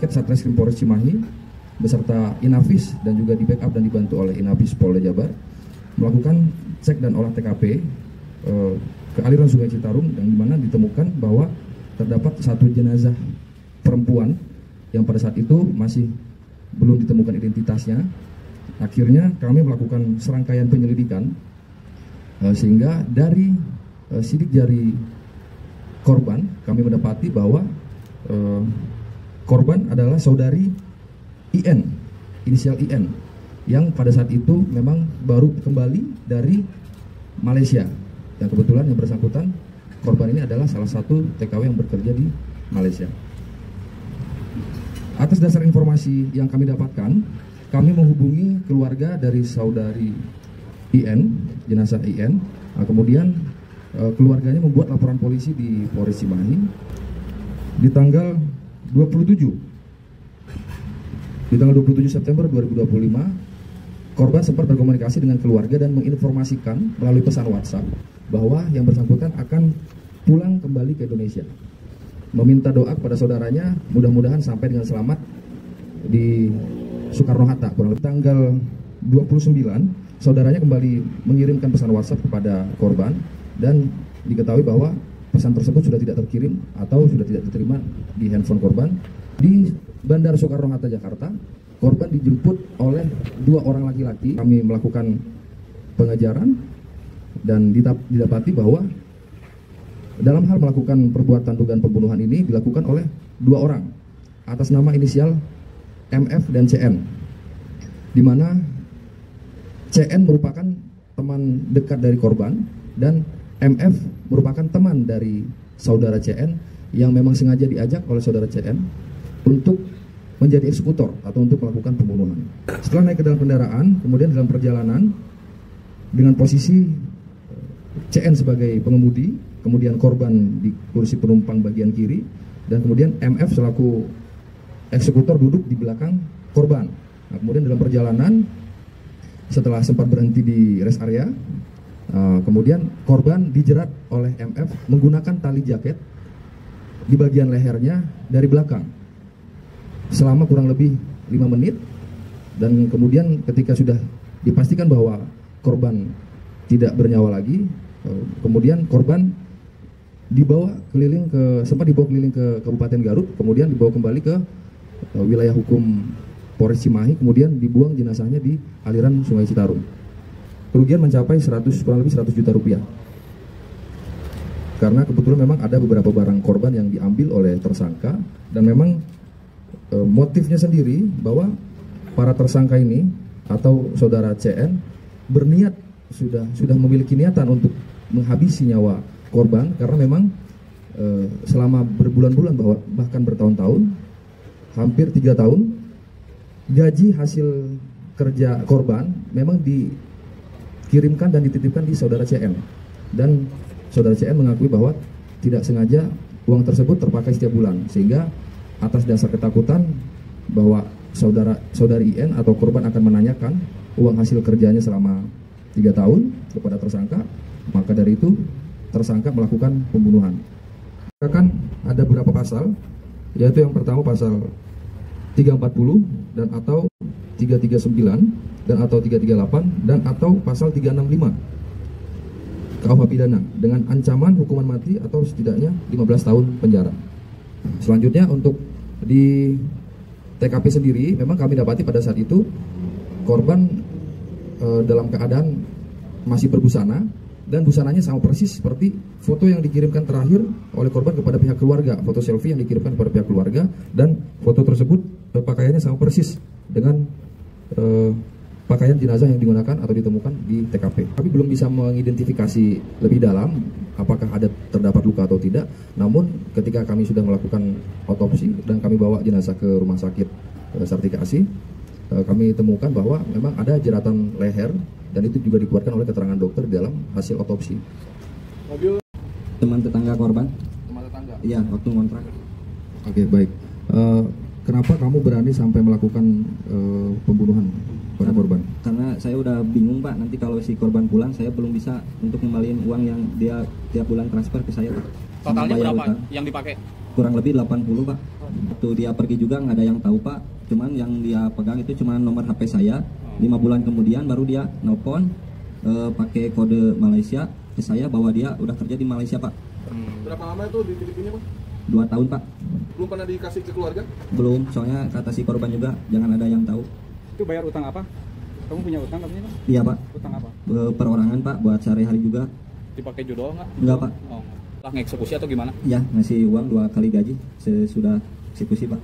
Piket Satreskrim Polres Cimahi beserta Inafis dan juga di backup dan dibantu oleh Inafis Polda Jabar melakukan cek dan olah TKP ke aliran Sungai Citarum, yang dimana ditemukan bahwa terdapat satu jenazah perempuan yang pada saat itu masih belum ditemukan identitasnya. Akhirnya kami melakukan serangkaian penyelidikan sehingga dari sidik jari korban kami mendapati bahwa korban adalah saudari IN, inisial IN, yang pada saat itu memang baru kembali dari Malaysia. Yang kebetulan yang bersangkutan korban ini adalah salah satu TKW yang bekerja di Malaysia. Atas dasar informasi yang kami dapatkan, kami menghubungi keluarga dari saudari IN, jenazah IN. Kemudian keluarganya membuat laporan polisi di Polres Cimahi di tanggal 27 September 2025. Korban sempat berkomunikasi dengan keluarga dan menginformasikan melalui pesan WhatsApp bahwa yang bersangkutan akan pulang kembali ke Indonesia, meminta doa kepada saudaranya mudah-mudahan sampai dengan selamat di Soekarno-Hatta. Kurang lebih tanggal 29 saudaranya kembali mengirimkan pesan WhatsApp kepada korban dan diketahui bahwa pesan tersebut sudah tidak terkirim atau sudah tidak diterima di handphone korban. Di Bandara Soekarno-Hatta Jakarta, korban dijemput oleh 2 orang laki-laki. Kami melakukan pengejaran dan didapati bahwa dalam hal melakukan perbuatan dugaan pembunuhan ini dilakukan oleh 2 orang atas nama inisial MF dan CN, di mana CN merupakan teman dekat dari korban dan MF merupakan teman dari saudara CN yang memang sengaja diajak oleh saudara CN untuk menjadi eksekutor atau untuk melakukan pembunuhan. Setelah naik ke dalam kendaraan, kemudian dalam perjalanan dengan posisi CN sebagai pengemudi, kemudian korban di kursi penumpang bagian kiri, dan kemudian MF selaku eksekutor duduk di belakang korban. Nah, kemudian dalam perjalanan setelah sempat berhenti di rest area, kemudian korban dijerat oleh MF menggunakan tali jaket di bagian lehernya dari belakang selama kurang lebih 5 menit, dan kemudian ketika sudah dipastikan bahwa korban tidak bernyawa lagi, kemudian korban sempat dibawa keliling ke Kabupaten Garut, kemudian dibawa kembali ke wilayah hukum Polres Cimahi, kemudian dibuang jenazahnya di aliran Sungai Citarum. Kerugian mencapai kurang lebih 100 juta rupiah. Karena kebetulan memang ada beberapa barang korban yang diambil oleh tersangka, dan memang motifnya sendiri bahwa para tersangka ini atau saudara CN berniat sudah memiliki niatan untuk menghabisi nyawa korban, karena memang selama berbulan-bulan bahkan bertahun-tahun, hampir 3 tahun, gaji hasil kerja korban memang dikirimkan dan dititipkan di saudara CN, dan saudara CN mengakui bahwa tidak sengaja uang tersebut terpakai setiap bulan, sehingga atas dasar ketakutan bahwa saudari IN atau korban akan menanyakan uang hasil kerjanya selama 3 tahun kepada tersangka, maka dari itu tersangka melakukan pembunuhan. Kan ada beberapa pasal, yaitu yang pertama pasal 340 dan atau 339 dan atau 338 dan atau pasal 365 KUH pidana dengan ancaman hukuman mati atau setidaknya 15 tahun penjara. Selanjutnya untuk di TKP sendiri, memang kami dapati pada saat itu korban dalam keadaan masih berbusana, dan busananya sama persis seperti foto yang dikirimkan terakhir oleh korban kepada pihak keluarga, foto selfie yang dikirimkan kepada pihak keluarga, dan foto tersebut pakaiannya sama persis dengan pakaian jenazah yang digunakan atau ditemukan di TKP. Kami belum bisa mengidentifikasi lebih dalam apakah terdapat luka atau tidak. Namun ketika kami sudah melakukan otopsi dan kami bawa jenazah ke rumah sakit Sartika Asih, kami temukan bahwa memang ada jeratan leher, dan itu juga dikeluarkan oleh keterangan dokter di dalam hasil otopsi. Teman tetangga korban? Teman tetangga? Iya, waktu ngontrak. Oke, baik. Kenapa kamu berani sampai melakukan pembunuhan pada korban? Karena saya udah bingung, Pak. Nanti kalau si korban pulang, saya belum bisa untuk ngembaliin uang yang dia tiap bulan transfer ke saya, Pak. Totalnya berapa yang dipakai? kurang lebih 80 Pak. Waktu dia pergi juga nggak ada yang tahu Pak, cuman yang dia pegang itu cuma nomor HP saya. 5 bulan kemudian baru dia nelpon pakai kode Malaysia ke saya bahwa dia udah kerja di Malaysia Pak. Berapa lama itu di Filipina Bang? 2 tahun Pak. Belum pernah dikasih ke keluarga? Belum, soalnya kata si korban juga jangan ada yang tahu. Itu bayar utang apa? Kamu punya utang katanya Pak? Iya Pak. Utang apa? Perorangan Pak, buat sehari-hari juga. Dipakai judol nggak? Enggak Pak. Oh. Lah ngeksekusi atau gimana? Ya, ngasih uang 2 kali gaji sesudah eksekusi Pak.